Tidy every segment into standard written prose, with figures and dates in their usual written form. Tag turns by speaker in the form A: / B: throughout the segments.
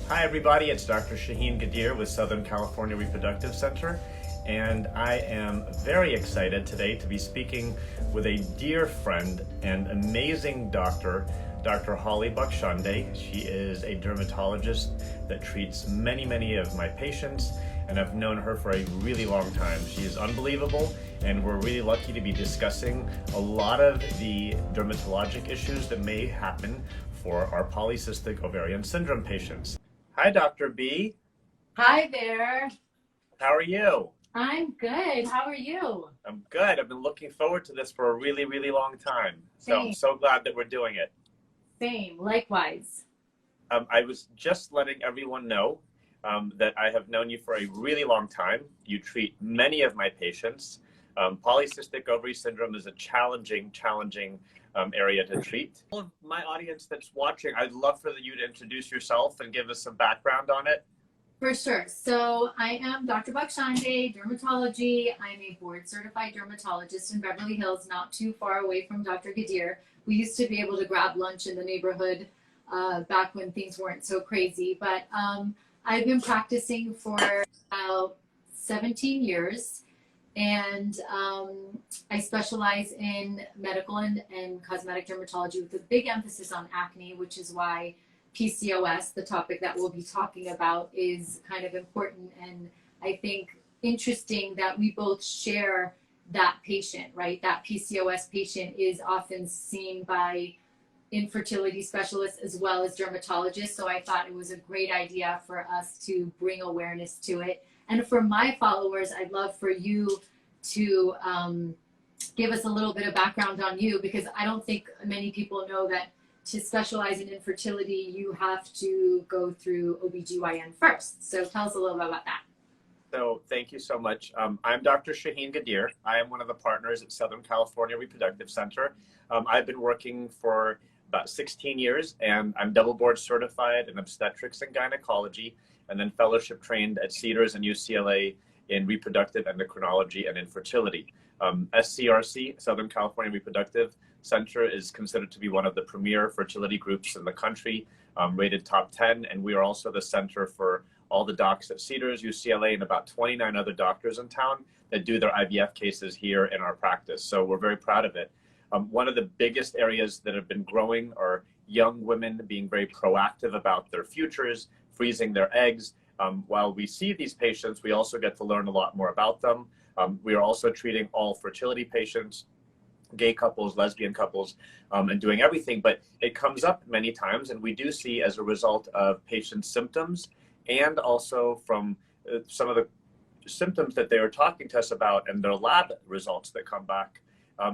A: Hi everybody, it's Dr. Shahin Ghadir with Southern California Reproductive Center, and I am very excited today to be speaking with a dear friend and amazing doctor, Dr. Haleh Bakshandeh. She is a dermatologist that treats many of my patients, and I've known her for a really long time. She is unbelievable, and we're really lucky to be discussing a lot of the dermatologic issues that may happen for our polycystic ovarian syndrome patients. Hi, Dr. B.
B: Hi there.
A: How are you?
B: I'm good. How are you?
A: I'm good. I've been looking forward to this for a really long time. So I'm
B: Same.
A: so glad that we're doing it.
B: Same. Likewise.
A: I was just letting everyone know that I have known you for a really long time. You treat many of my patients. Polycystic ovary syndrome is a challenging area to treat. All of my audience that's watching, I'd love for you to introduce yourself and give us some background on it.
B: For sure. So I am Dr. Bakshandeh, dermatology. I'm a board certified dermatologist in Beverly Hills, not too far away from Dr. Ghadir. We used to be able to grab lunch in the neighborhood back when things weren't so crazy. But I've been practicing for about 17 years. And I specialize in medical and cosmetic dermatology with a big emphasis on acne, which is why PCOS, the topic that we'll be talking about, is kind of important. And I think interesting that we both share that patient, right? That PCOS patient is often seen by infertility specialists as well as dermatologists. So I thought it was a great idea for us to bring awareness to it. And for my followers, I'd love for you to give us a little bit of background on you, because I don't think many people know that to specialize in infertility, you have to go through OBGYN first. So tell us a little bit about that.
A: So thank you so much. I'm Dr. Shahin Ghadir. I am one of the partners at Southern California Reproductive Center. I've been working for about 16 years, and I'm double board certified in obstetrics and gynecology, and then fellowship trained at Cedars and UCLA in reproductive endocrinology and infertility. SCRC, Southern California Reproductive Center, is considered to be one of the premier fertility groups in the country, rated top 10, and we are also the center for all the docs at Cedars, UCLA, and about 29 other doctors in town that do their IVF cases here in our practice. So we're very proud of it. One of the biggest areas that have been growing are young women being very proactive about their futures, freezing their eggs. While we see these patients, we also get to learn a lot more about them. We are also treating all fertility patients, gay couples, lesbian couples, and doing everything. But it comes up many times, and we do see, as a result of patients' symptoms and also from some of the symptoms that they are talking to us about and their lab results that come back,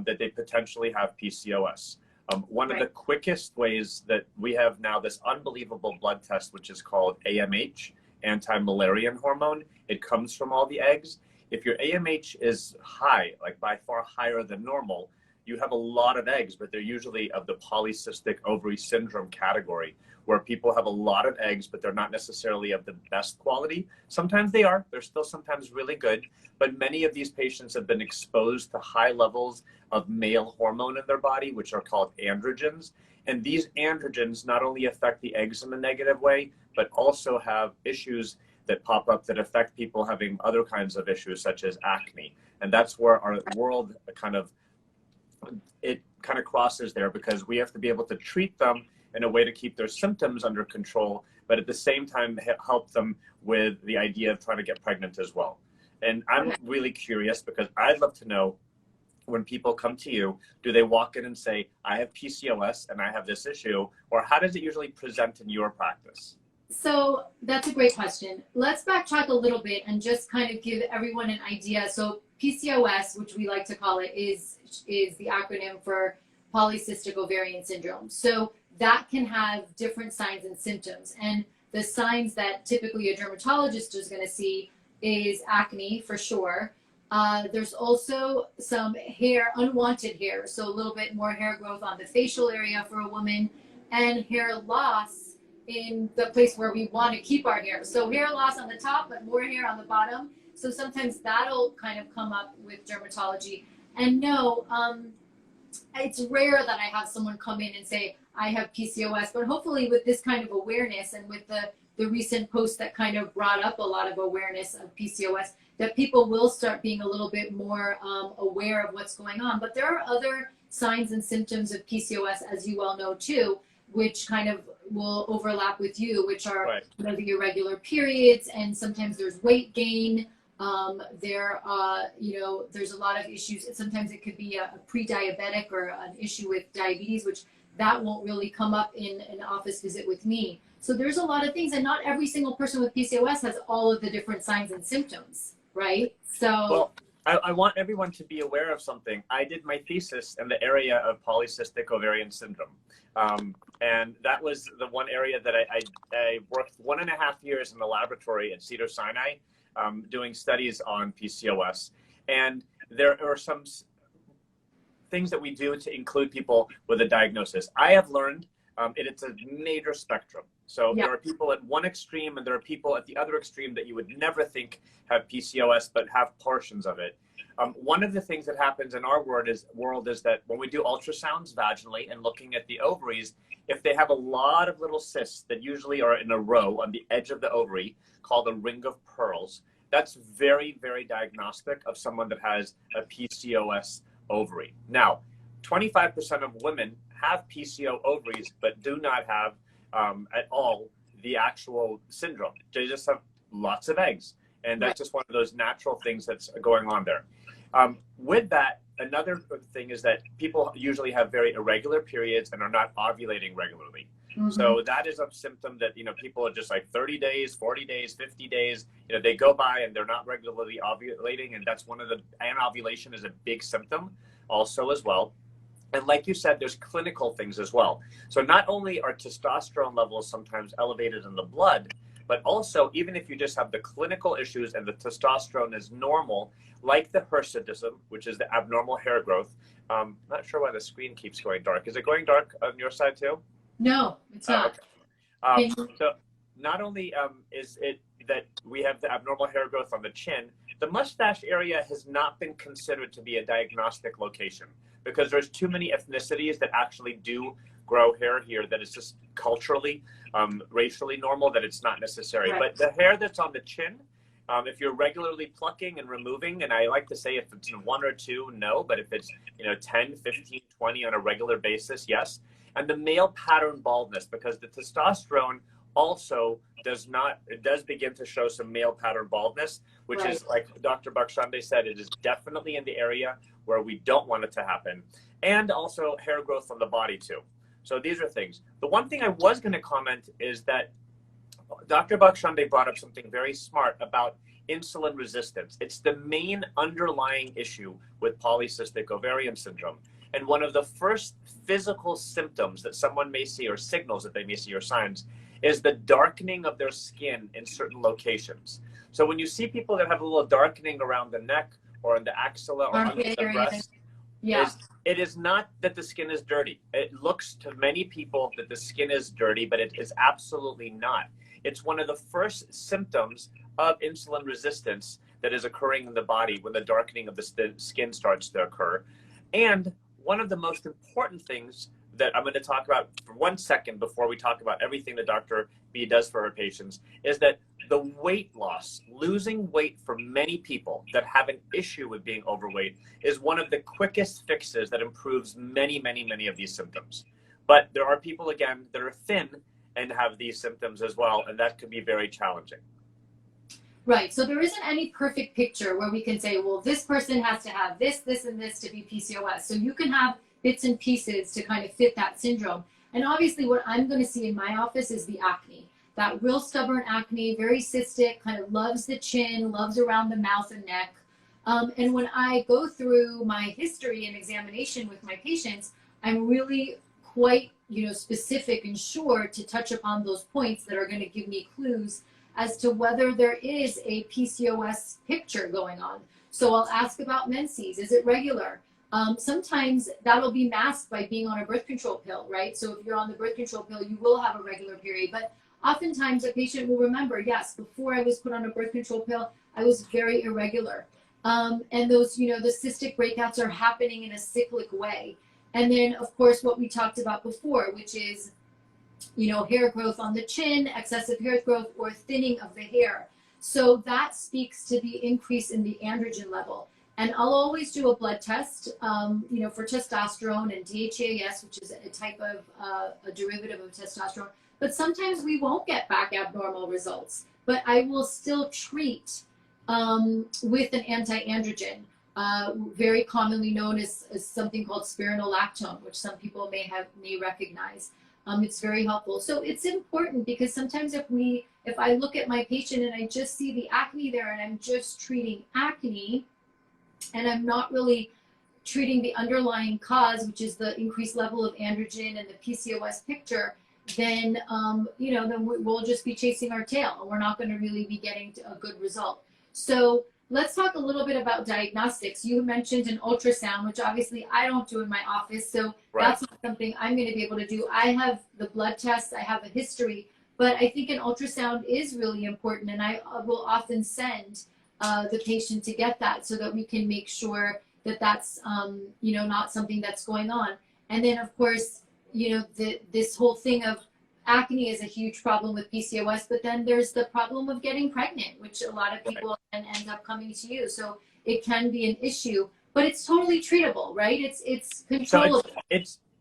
A: that they potentially have PCOS. One of the quickest ways that we have now this unbelievable blood test, which is called AMH, anti-Müllerian hormone. It comes from all the eggs. If your AMH is high, like by far higher than normal, you have a lot of eggs, but they're usually of the polycystic ovary syndrome category, where people have a lot of eggs, but they're not necessarily of the best quality. Sometimes they are. They're still sometimes really good, but many of these patients have been exposed to high levels of male hormone in their body, which are called androgens. And these androgens not only affect the eggs in a negative way, but also have issues that pop up that affect people having other kinds of issues, such as acne. And that's where our world kind of crosses there, because we have to be able to treat them in a way to keep their symptoms under control, but at the same time help them with the idea of trying to get pregnant as well. And I'm really curious, because I'd love to know, when people come to you, do they walk in and say, I have PCOS and I have this issue, or how does it usually present in your practice?
B: So that's a great question. Let's backtrack a little bit and just kind of give everyone an idea. So PCOS, which we like to call it, is the acronym for polycystic ovarian syndrome. So that can have different signs and symptoms. And the signs that typically a dermatologist is going to see is acne, for sure. There's also some hair, unwanted hair. So a little bit more hair growth on the facial area for a woman, and hair loss in the place where we want to keep our hair. So hair loss on the top, but more hair on the bottom. So sometimes that'll kind of come up with dermatology. And no, it's rare that I have someone come in and say, I have PCOS, but hopefully with this kind of awareness and with the the recent post that kind of brought up a lot of awareness of PCOS, that people will start being a little bit more aware of what's going on. But there are other signs and symptoms of PCOS, as you well know too, which kind of will overlap with you, which are
A: Right.
B: you know, the irregular periods, and sometimes there's weight gain. You know, there's a lot of issues. Sometimes it could be a pre-diabetic or an issue with diabetes, which that won't really come up in an office visit with me. So there's a lot of things, and not every single person with PCOS has all of the different signs and symptoms, right? So,
A: well, I want everyone to be aware of something. I did my thesis in the area of polycystic ovarian syndrome. And that was the one area that I worked 1.5 years in the laboratory at Cedars-Sinai, doing studies on PCOS. And there are some things that we do to include people with a diagnosis. I have learned it's a major spectrum. So
B: yeah.
A: there are people at one extreme and there are people at the other extreme that you would never think have PCOS but have portions of it. One of the things that happens in our world is that when we do ultrasounds vaginally and looking at the ovaries, if they have a lot of little cysts that usually are in a row on the edge of the ovary called a ring of pearls, that's very, very diagnostic of someone that has a PCOS ovary. Now, 25% of women have PCO ovaries, but do not have at all the actual syndrome. They just have lots of eggs. And that's just one of those natural things that's going on there. With that, another thing is that people usually have very irregular periods and are not ovulating regularly. Mm-hmm. So that is a symptom that, you know, people are just like 30 days, 40 days, 50 days, you know, they go by and they're not regularly ovulating. And that's one of the, anovulation is a big symptom also as well. And like you said, there's clinical things as well. So not only are testosterone levels sometimes elevated in the blood, but also even if you just have the clinical issues and the testosterone is normal, like the hirsutism, which is the abnormal hair growth. Not sure why the screen keeps going dark. Is it going dark on your side too?
B: No, it's not.
A: Okay. So not only is it that we have the abnormal hair growth on the chin, the mustache area has not been considered to be a diagnostic location because there's too many ethnicities that actually do grow hair here that is just culturally, racially normal, that it's not necessary. Right. But the hair that's on the chin, if you're regularly plucking and removing, and I like to say if it's 1 or 2, no, but if it's 10, 15, 20 on a regular basis, yes. And the male pattern baldness, because the testosterone also does begin to show some male pattern baldness, which right. is, like Dr. Bakshandeh said, it is definitely in the area where we don't want it to happen. And also hair growth on the body too. So these are things. The one thing I was going to comment is that Dr. Bakshandeh brought up something very smart about insulin resistance. It's the main underlying issue with polycystic ovarian syndrome. And one of the first physical symptoms that someone may see, or signals that they may see, or signs, is the darkening of their skin in certain locations. So when you see people that have a little darkening around the neck or in the axilla or under the breast, it is not that the skin is dirty. It looks to many people that the skin is dirty, but it is absolutely not. It's one of the first symptoms of insulin resistance that is occurring in the body when the darkening of the skin starts to occur. And one of the most important things that I'm going to talk about for 1 second before we talk about everything that Dr. B does for her patients is that the weight loss, losing weight for many people that have an issue with being overweight is one of the quickest fixes that improves many, many, many of these symptoms. But there are people, again, that are thin and have these symptoms as well, and that could be very challenging.
B: Right. So there isn't any perfect picture where we can say, well, this person has to have this, this, and this to be PCOS. So you can have bits and pieces to kind of fit that syndrome. And obviously what I'm going to see in my office is the acne, that real stubborn acne, very cystic, kind of loves the chin, loves around the mouth and neck. And when I go through my history and examination with my patients, I'm really quite, specific and sure to touch upon those points that are going to give me clues as to whether there is a PCOS picture going on. So I'll ask about menses. Is it regular? Sometimes that'll be masked by being on a birth control pill, right? So if you're on the birth control pill, you will have a regular period. But oftentimes a patient will remember, yes, before I was put on a birth control pill, I was very irregular. And those, the cystic breakouts are happening in a cyclic way. And then, of course, what we talked about before, which is hair growth on the chin, excessive hair growth, or thinning of the hair. So that speaks to the increase in the androgen level. And I'll always do a blood test, for testosterone and DHEAS, which is a type of a derivative of testosterone. But sometimes we won't get back abnormal results. But I will still treat with an anti-androgen, very commonly known as something called spironolactone, which some people may recognize. It's very helpful. So it's important because sometimes if I look at my patient and I just see the acne there and I'm just treating acne and I'm not really treating the underlying cause, which is the increased level of androgen and the PCOS picture, then, then we'll just be chasing our tail and we're not going to really be getting a good result. So let's talk a little bit about diagnostics. You mentioned an ultrasound, which obviously I don't do in my office, so that's not something I'm going to be able to do. I have the blood tests, I have a history, but I think an ultrasound is really important, and I will often send the patient to get that so that we can make sure that that's, not something that's going on. And then, of course, this whole thing of acne is a huge problem with PCOS, but then there's the problem of getting pregnant, which a lot of people end up coming to you. So it can be an issue, but it's totally treatable, right? It's controllable.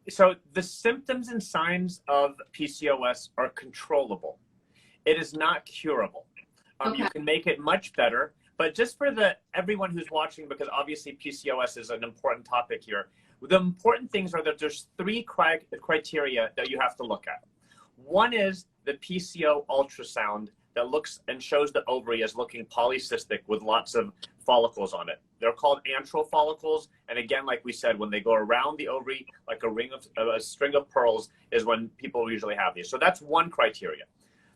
A: So the symptoms and signs of PCOS are controllable. It is not curable. You can make it much better, but just for everyone who's watching, because obviously PCOS is an important topic here, the important things are that there's 3 criteria that you have to look at. One is the PCO ultrasound that looks and shows the ovary as looking polycystic with lots of follicles on it. They're called antral follicles. And again, like we said, when they go around the ovary, like a string of pearls is when people usually have these. So that's one criteria.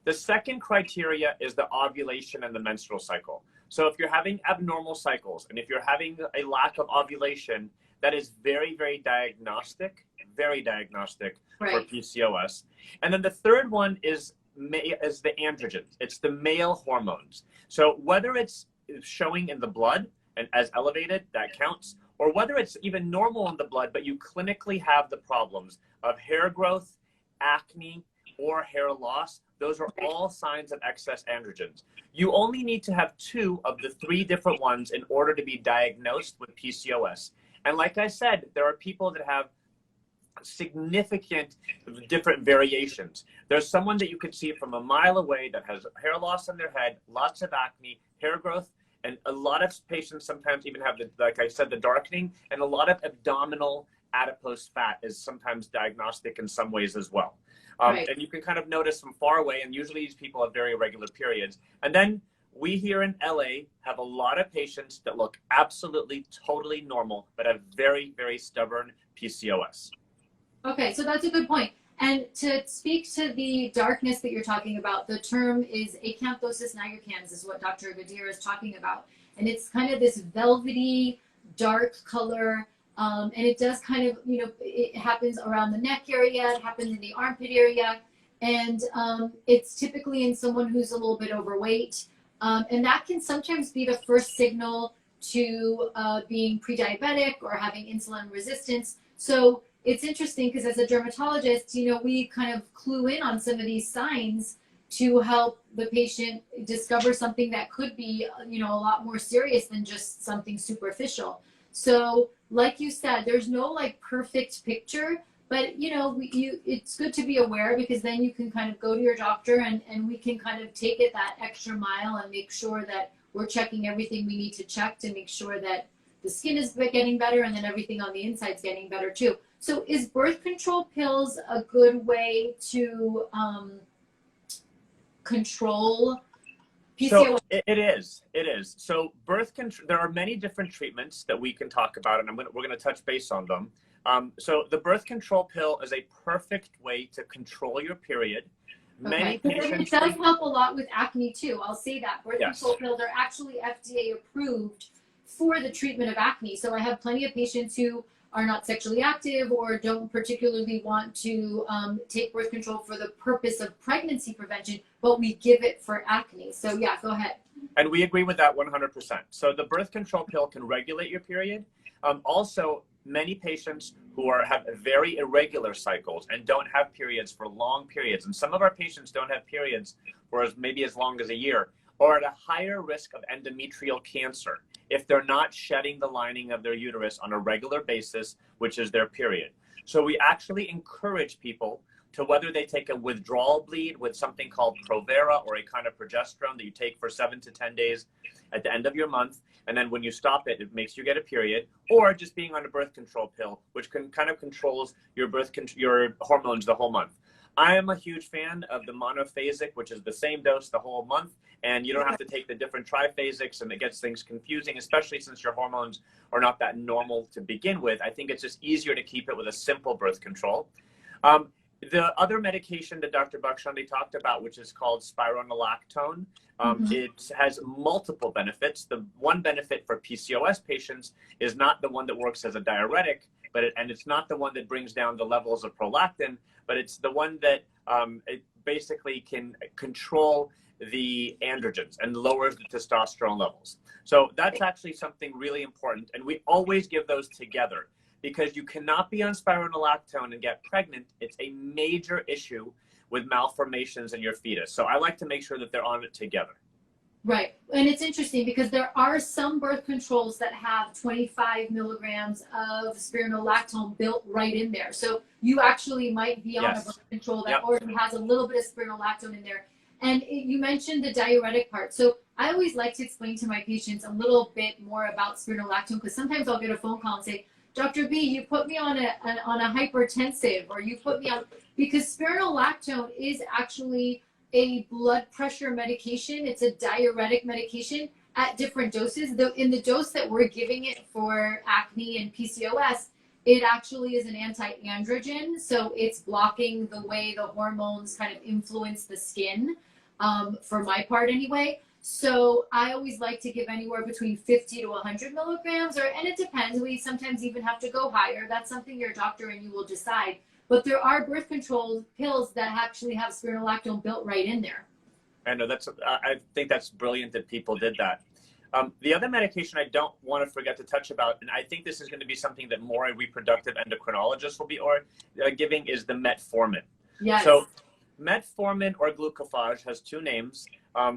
A: The second criteria is the ovulation and the menstrual cycle. So if you're having abnormal cycles and if you're having a lack of ovulation, that is very, very diagnostic for PCOS. And then the third one is the androgens. It's the male hormones. So whether it's showing in the blood and as elevated, that counts, or whether it's even normal in the blood, but you clinically have the problems of hair growth, acne, or hair loss, those are all signs of excess androgens. You only need to have 2 of the 3 different ones in order to be diagnosed with PCOS. And like I said, there are people that have significant different variations. There's someone that you can see from a mile away that has hair loss on their head, lots of acne, hair growth, and a lot of patients sometimes even have, like I said, the darkening, and a lot of abdominal adipose fat is sometimes diagnostic in some ways as well. And you can kind of notice from far away, and usually these people have very irregular periods. And then we here in LA have a lot of patients that look absolutely, totally normal, but have very, very stubborn PCOS.
B: Okay, so that's a good point. And to speak to the darkness that you're talking about, the term is acanthosis nigricans is what Dr. Ghadir is talking about. And it's kind of this velvety, dark color. And it does kind of, it happens around the neck area, it happens in the armpit area. And it's typically in someone who's a little bit overweight. And that can sometimes be the first signal to being pre-diabetic or having insulin resistance. So it's interesting because as a dermatologist, we kind of clue in on some of these signs to help the patient discover something that could be, a lot more serious than just something superficial. So like you said, there's no perfect picture, but it's good to be aware because then you can kind of go to your doctor and we can kind of take it that extra mile and make sure that we're checking everything we need to check to make sure that the skin is getting better and then everything on the inside is getting better too. So is birth control pills a good way to control PCOS?
A: So it is. So birth control, there are many different treatments that we can talk about, and we're going to touch base on them. So the birth control pill is a perfect way to control your period. Many patients,
B: it does help a lot with acne too. I'll say that birth control pills are actually FDA approved for the treatment of acne. So I have plenty of patients who are not sexually active or don't particularly want to take birth control for the purpose of pregnancy prevention, but we give it for acne. So yeah, go ahead.
A: And we agree with that 100%. So the birth control pill can regulate your period. Also, many patients who have very irregular cycles and don't have periods for long periods, and some of our patients don't have periods for maybe as long as a year, are at a higher risk of endometrial cancer if they're not shedding the lining of their uterus on a regular basis, which is their period. So we actually encourage people to, whether they take a withdrawal bleed with something called Provera or a kind of progesterone that you take for 7 to 10 days at the end of your month, and then when you stop it, it makes you get a period, or just being on a birth control pill, which can kind of controls your your hormones the whole month. I am a huge fan of the monophasic, which is the same dose the whole month, and you don't have to take the different triphasics, and it gets things confusing, especially since your hormones are not that normal to begin with. I think it's just easier to keep it with a simple birth control. The other medication that Dr. Bakshandeh talked about, which is called spironolactone, it has multiple benefits. The one benefit for PCOS patients is not the one that works as a diuretic, and it's not the one that brings down the levels of prolactin, but it's the one that it basically can control the androgens and lowers the testosterone levels. So that's actually something really important, and we always give those together, because you cannot be on spironolactone and get pregnant. It's a major issue with malformations in your fetus. So I like to make sure that they're on it together.
B: Right. And it's interesting because there are some birth controls that have 25 milligrams of spironolactone built right in there. So you actually might be on a birth control that already has a little bit of spironolactone in there. And you mentioned the diuretic part. So I always like to explain to my patients a little bit more about spironolactone, because sometimes I'll get a phone call and say, Dr. B, you put me on a hypertensive, or you put me on, because spironolactone is actually a blood pressure medication. It's a diuretic medication at different doses. In the dose that we're giving it for acne and PCOS, it actually is an anti-androgen. So it's blocking the way the hormones kind of influence the skin, for my part anyway. So I always like to give anywhere between 50 to 100 milligrams, and it depends. We sometimes even have to go higher. That's something your doctor and you will decide. But there are birth control pills that actually have spironolactone built right in there.
A: I know I think that's brilliant that people did that. The other medication I don't want to forget to touch about, and I think this is going to be something that more reproductive endocrinologists will be giving, is the metformin.
B: Yes.
A: So metformin, or glucophage, has two names.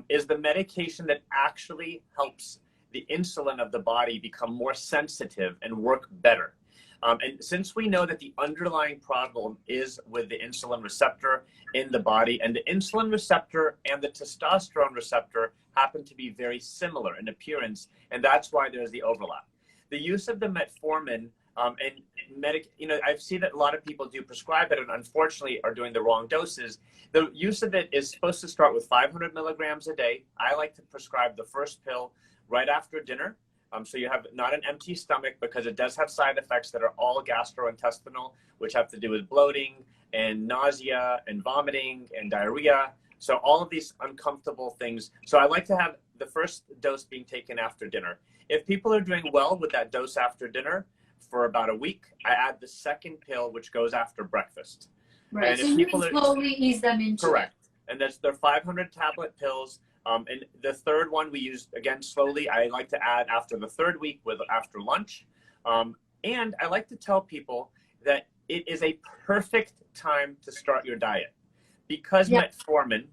A: Is the medication that actually helps the insulin of the body become more sensitive and work better. And since we know that the underlying problem is with the insulin receptor in the body, and the insulin receptor and the testosterone receptor happen to be very similar in appearance, and that's why there's the overlap. The use of the metformin, I've seen that a lot of people do prescribe it and unfortunately are doing the wrong doses. The use of it is supposed to start with 500 milligrams a day. I like to prescribe the first pill right after dinner. So you have not an empty stomach, because it does have side effects that are all gastrointestinal, which have to do with bloating and nausea and vomiting and diarrhea. So all of these uncomfortable things. So I like to have the first dose being taken after dinner. If people are doing well with that dose after dinner for about a week, I add the second pill, which goes after breakfast.
B: Right.
A: And
B: so you can slowly ease them into
A: correct. And that's their 500 tablet pills. And the third one we use, again, slowly. I like to add after the third week after lunch. And I like to tell people that it is a perfect time to start your diet, because metformin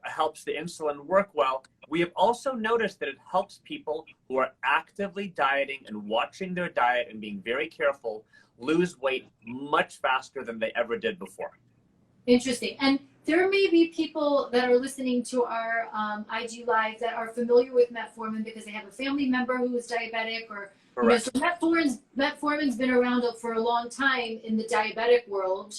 A: helps the insulin work well. We have also noticed that it helps people who are actively dieting and watching their diet and being very careful lose weight much faster than they ever did before.
B: Interesting. And there may be people that are listening to our IG Live that are familiar with metformin because they have a family member who is diabetic, or so metformin's been around for a long time in the diabetic world,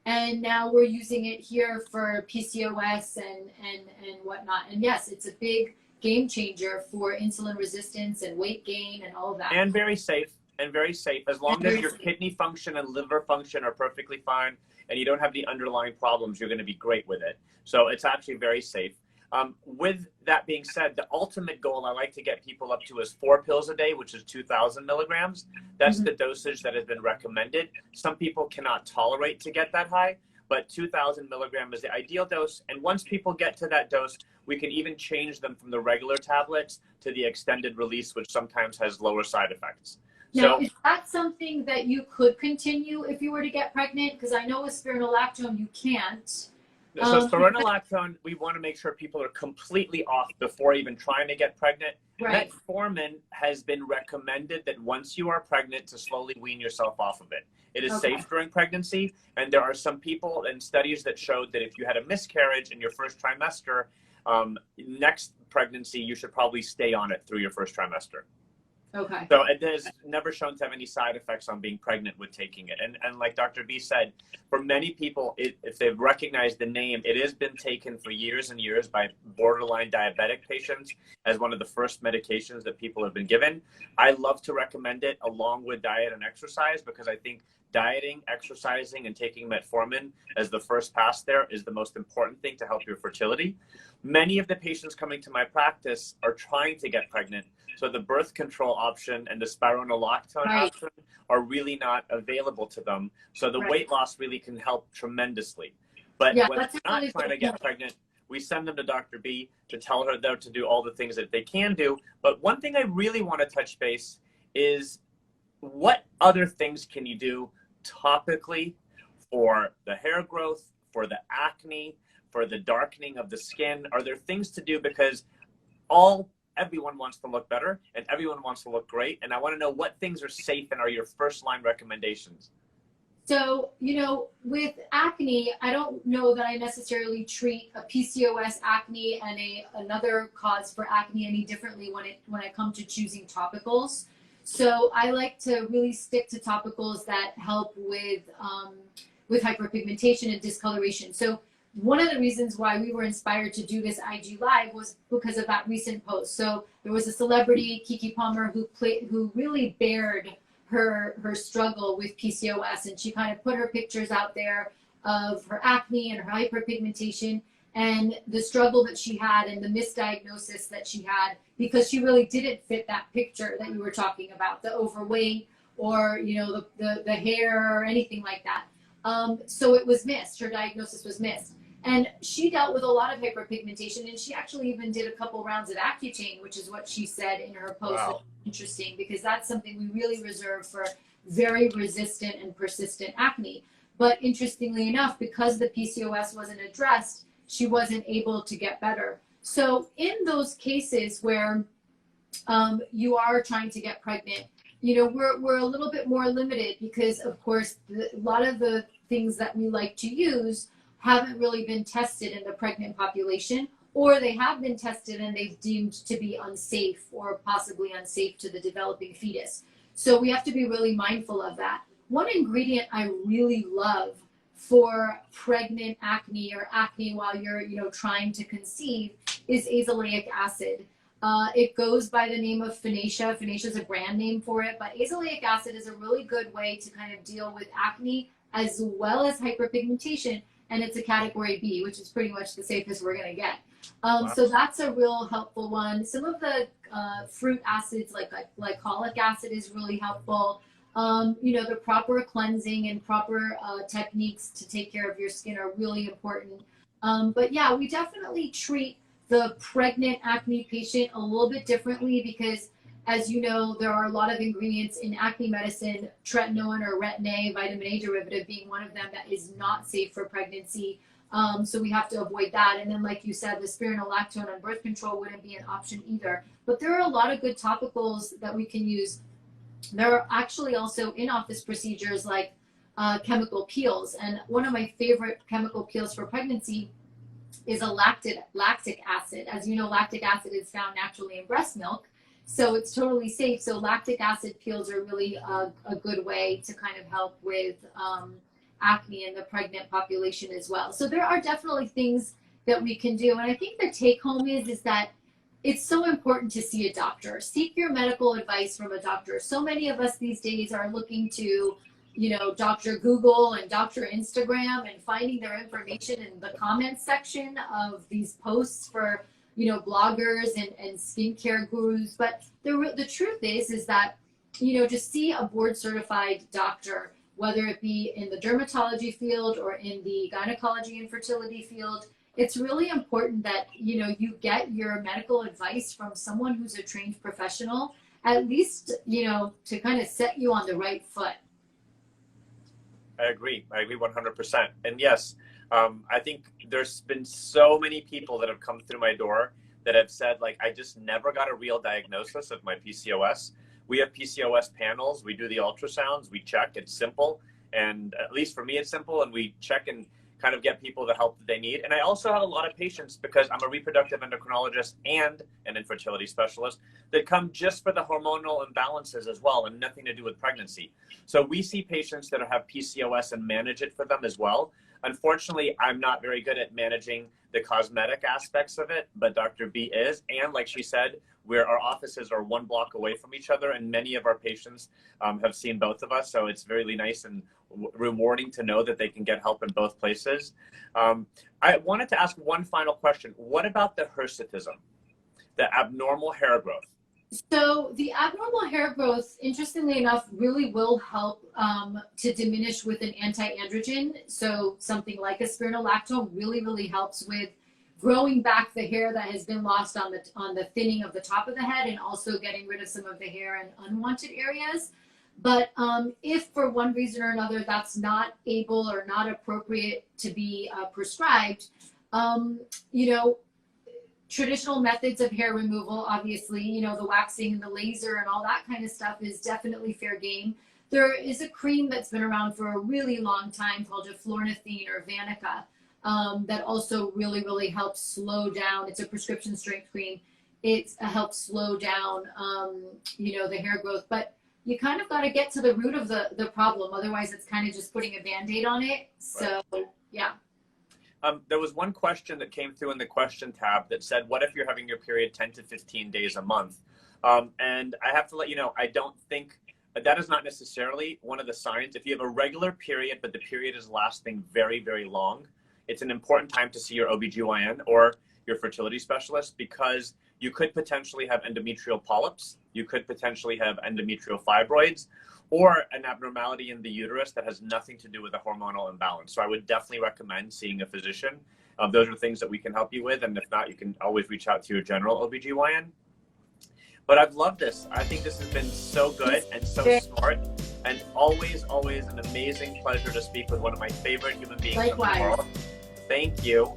B: and now we're using it here for PCOS and whatnot. And yes, it's a big game changer for insulin resistance and weight gain and all of that.
A: And very safe. As long as your kidney function and liver function are perfectly fine and you don't have the underlying problems, you're going to be great with it. So it's actually very safe. With that being said, the ultimate goal I like to get people up to is 4 pills a day, which is 2,000 milligrams. That's the dosage that has been recommended. Some people cannot tolerate to get that high, but 2,000 milligrams is the ideal dose. And once people get to that dose, we can even change them from the regular tablets to the extended release, which sometimes has lower side effects.
B: Now,
A: So
B: is that something that you could continue if you were to get pregnant? Because I know with spironolactone you can't.
A: So spironolactone, we want to make sure people are completely off before even trying to get pregnant.
B: Right.
A: Metformin has been recommended that once you are pregnant to slowly wean yourself off of it. It is safe during pregnancy, and there are some people and studies that showed that if you had a miscarriage in your first trimester, next pregnancy you should probably stay on it through your first trimester.
B: Okay.
A: So it has never shown to have any side effects on being pregnant with taking it. And like Dr. B said, for many people, if they've recognized the name, it has been taken for years and years by borderline diabetic patients as one of the first medications that people have been given. I love to recommend it along with diet and exercise because I think dieting, exercising, and taking metformin as the first pass there is the most important thing to help your fertility. Many of the patients coming to my practice are trying to get pregnant, so the birth control option and the spironolactone option are really not available to them. So the weight loss really can help tremendously. But when they're not trying to get pregnant, we send them to Dr. B to tell her to do all the things that they can do. But one thing I really want to touch base is what other things can you do topically for the hair growth, for the acne, for the darkening of the skin? Are there things to do? Because everyone wants to look better and everyone wants to look great. And I want to know what things are safe and are your first line recommendations.
B: So, with acne, I don't know that I necessarily treat a PCOS acne and another cause for acne any differently when I come to choosing topicals. So I like to really stick to topicals that help with hyperpigmentation and discoloration. So one of the reasons why we were inspired to do this IG Live was because of that recent post. So there was a celebrity, Keke Palmer, who really bared her struggle with PCOS, and she kind of put her pictures out there of her acne and her hyperpigmentation and the struggle that she had and the misdiagnosis that she had because she really didn't fit that picture that you were talking about, the overweight or the hair or anything like that. So it was missed. Her diagnosis was missed. And she dealt with a lot of hyperpigmentation, and she actually even did a couple rounds of Accutane, which is what she said in her post.
A: Wow.
B: Interesting, because that's something we really reserve for very resistant and persistent acne. But interestingly enough, because the PCOS wasn't addressed, she wasn't able to get better. So in those cases where you are trying to get pregnant, we're a little bit more limited because, of course, a lot of the things that we like to use haven't really been tested in the pregnant population, or they have been tested and they've deemed to be unsafe or possibly unsafe to the developing fetus. So we have to be really mindful of that. One ingredient I really love for pregnant acne or acne while you're trying to conceive is azelaic acid. It goes by the name of Finacea. Finacea is a brand name for it, but azelaic acid is a really good way to kind of deal with acne as well as hyperpigmentation, and it's a category B, which is pretty much the safest we're going to get. So that's a real helpful one. Some of the fruit acids like glycolic acid is really helpful. The proper cleansing and proper techniques to take care of your skin are really important. But yeah, we definitely treat the pregnant acne patient a little bit differently because, as you know, there are a lot of ingredients in acne medicine, tretinoin or Retin-A, vitamin A derivative being one of them that is not safe for pregnancy. So we have to avoid that. And then, like you said, the spironolactone on birth control wouldn't be an option either. But there are a lot of good topicals that we can use. There are actually also in-office procedures like chemical peels. And one of my favorite chemical peels for pregnancy is a lactic acid. As you know, lactic acid is found naturally in breast milk. So it's totally safe. So lactic acid peels are really a good way to kind of help with acne in the pregnant population as well. So there are definitely things that we can do. And I think the take home is that it's so important to see a doctor. Seek your medical advice from a doctor. So many of us these days are looking to, Dr. Google and Dr. Instagram and finding their information in the comments section of these posts for, bloggers and skincare gurus. But the truth is that, just see a board certified doctor, whether it be in the dermatology field or in the gynecology and fertility field. It's really important that, you get your medical advice from someone who's a trained professional at least, you know, to kind of set you on the right foot.
A: I agree 100%. And yes, I think there's been so many people that have come through my door that have said, like, I just never got a real diagnosis of my PCOS. We have PCOS panels. We do the ultrasounds. We check. It's simple. And at least for me, it's simple. And we check and kind of get people the help that they need. And I also have a lot of patients, because I'm a reproductive endocrinologist and an infertility specialist, that come just for the hormonal imbalances as well, and nothing to do with pregnancy. So we see patients that have PCOS and manage it for them as well. Unfortunately, I'm not very good at managing the cosmetic aspects of it, but Dr. B is. And like she said, our offices are 1 block away from each other, and many of our patients have seen both of us. So it's really nice and rewarding to know that they can get help in both places. I wanted to ask one final question. What about the hirsutism, the abnormal hair growth?
B: So the abnormal hair growth, interestingly enough, really will help to diminish with an anti-androgen. So something like a spironolactone really helps with growing back the hair that has been lost on the thinning of the top of the head, and also getting rid of some of the hair in unwanted areas. But if for one reason or another that's not able or not appropriate to be prescribed, you know, traditional methods of hair removal, obviously, you know, the waxing and the laser and all that kind of stuff is definitely fair game. There is a cream that's been around for a really long time called eflornithine or Vanica that also really helps slow down. It's a prescription strength cream. It helps slow down, you know, the hair growth. But you kind of got to get to the root of the problem. Otherwise, it's kind of just putting a Band-Aid on it. So, right. Yeah.
A: There was one question that came through in the question tab that said, what if you're having your period 10 to 15 days a month? And I have to let you know, I don't think that is not necessarily one of the signs. If you have a regular period, but the period is lasting very long, it's an important time to see your OBGYN or your fertility specialist, because you could potentially have endometrial polyps. You could potentially have endometrial fibroids, or an abnormality in the uterus that has nothing to do with a hormonal imbalance. So I would definitely recommend seeing a physician. Those are things that we can help you with. And if not, you can always reach out to your general OBGYN. But I've loved this. I think this has been so good and so smart, and always an amazing pleasure to speak with one of my favorite human beings in the world. Thank you.